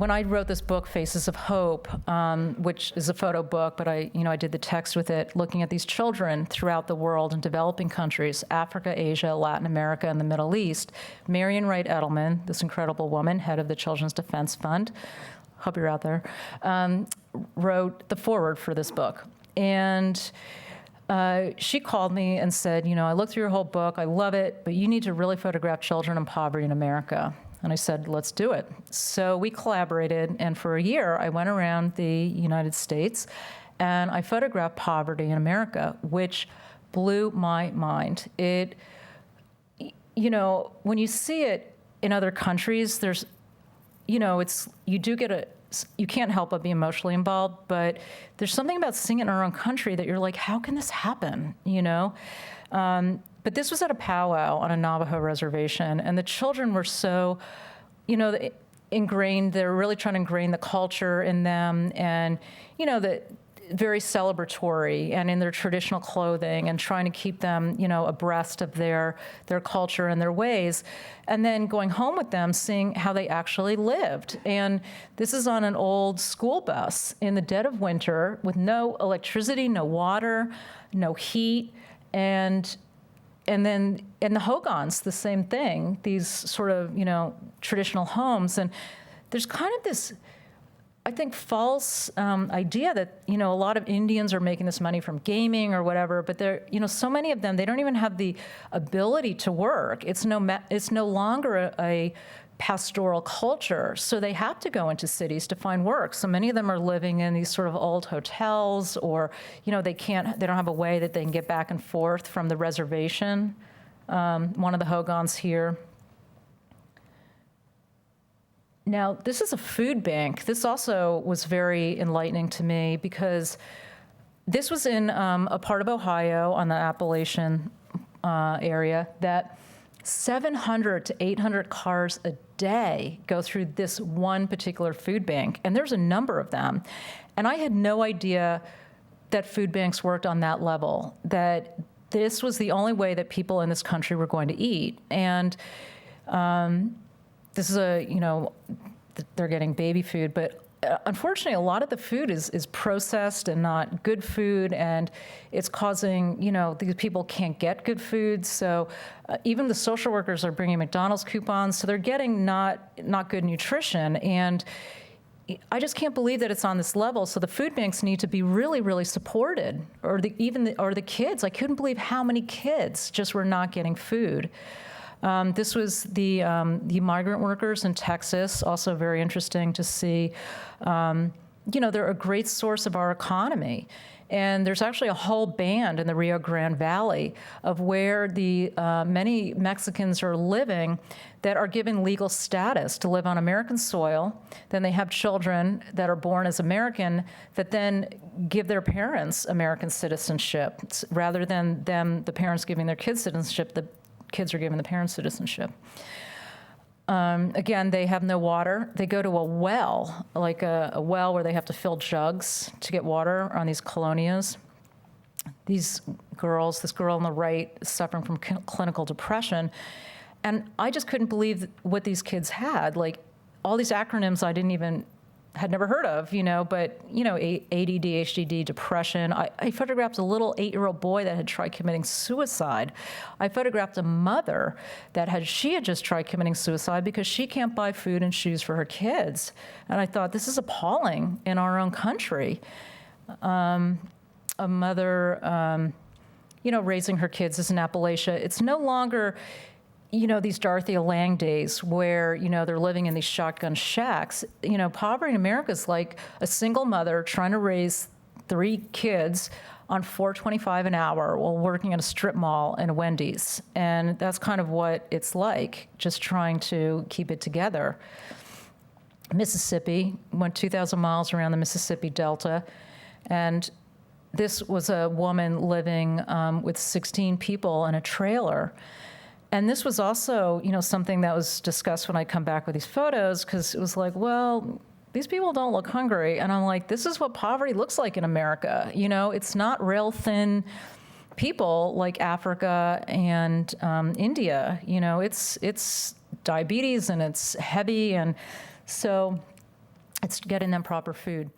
when I wrote this book, Faces of Hope, which is a photo book, but I did the text with it, looking at these children throughout the world in developing countries, Africa, Asia, Latin America, and the Middle East. Marian Wright Edelman, this incredible woman, head of the Children's Defense Fund, hope you're out there, wrote the foreword for this book. And she called me and said, I looked through your whole book, I love it, but you need to really photograph children in poverty in America. And I said, let's do it. So we collaborated, and for a year, I went around the United States, and I photographed poverty in America, which blew my mind. It, when you see it in other countries, there's, you can't help but be emotionally involved, but there's something about seeing it in our own country that you're like, how can this happen, But this was at a powwow on a Navajo reservation, and the children were so, ingrained. They're really trying to ingrain the culture in them, and very celebratory and in their traditional clothing, and trying to keep them, abreast of their culture and their ways, and then going home with them, seeing how they actually lived. And this is on an old school bus in the dead of winter with no electricity, no water, no heat, and then in the Hogans, the same thing, these sort of, traditional homes. And there's kind of this, I think, false idea that, a lot of Indians are making this money from gaming or whatever, but they're, so many of them, they don't even have the ability to work. It's no longer a pastoral culture, so they have to go into cities to find work. So many of them are living in these sort of old hotels, or they don't have a way that they can get back and forth from the reservation. One of the Hogans here. Now, this is a food bank. This also was very enlightening to me, because this was in a part of Ohio on the Appalachian area that 700 to 800 cars a day go through this one particular food bank, and there's a number of them. And I had no idea that food banks worked on that level, that this was the only way that people in this country were going to eat. And this is they're getting baby food, but unfortunately, a lot of the food is processed and not good food, and it's causing, these people can't get good food. So even the social workers are bringing McDonald's coupons, so they're getting not good nutrition. And I just can't believe that it's on this level. So the food banks need to be really, really supported, or the kids. I couldn't believe how many kids just were not getting food. This was the migrant workers in Texas, also very interesting to see. They're a great source of our economy. And there's actually a whole band in the Rio Grande Valley of where the many Mexicans are living that are given legal status to live on American soil. Then they have children that are born as American that then give their parents American citizenship. Rather than the parents giving their kids citizenship, the kids are given the parents' citizenship. Again, they have no water. They go to a well, like a well where they have to fill jugs to get water on these colonias. This girl on the right is suffering from clinical depression. And I just couldn't believe what these kids had. Like, all these acronyms I had never heard of, but, ADD, HDD, depression. I photographed a little 8-year-old boy that had tried committing suicide. I photographed a mother she had just tried committing suicide because she can't buy food and shoes for her kids. And I thought, this is appalling in our own country. A mother, raising her kids is in Appalachia. It's no longer, these Dorothea Lange days where, they're living in these shotgun shacks. Poverty in America is like a single mother trying to raise 3 kids on $4.25 an hour while working at a strip mall and a Wendy's. And that's kind of what it's like, just trying to keep it together. Mississippi, went 2,000 miles around the Mississippi Delta, and this was a woman living with 16 people in a trailer. And this was also, something that was discussed when I come back with these photos, because it was like, well, these people don't look hungry. And I'm like, this is what poverty looks like in America. It's not rail thin people like Africa and India. It's diabetes, and it's heavy. And so It's getting them proper food.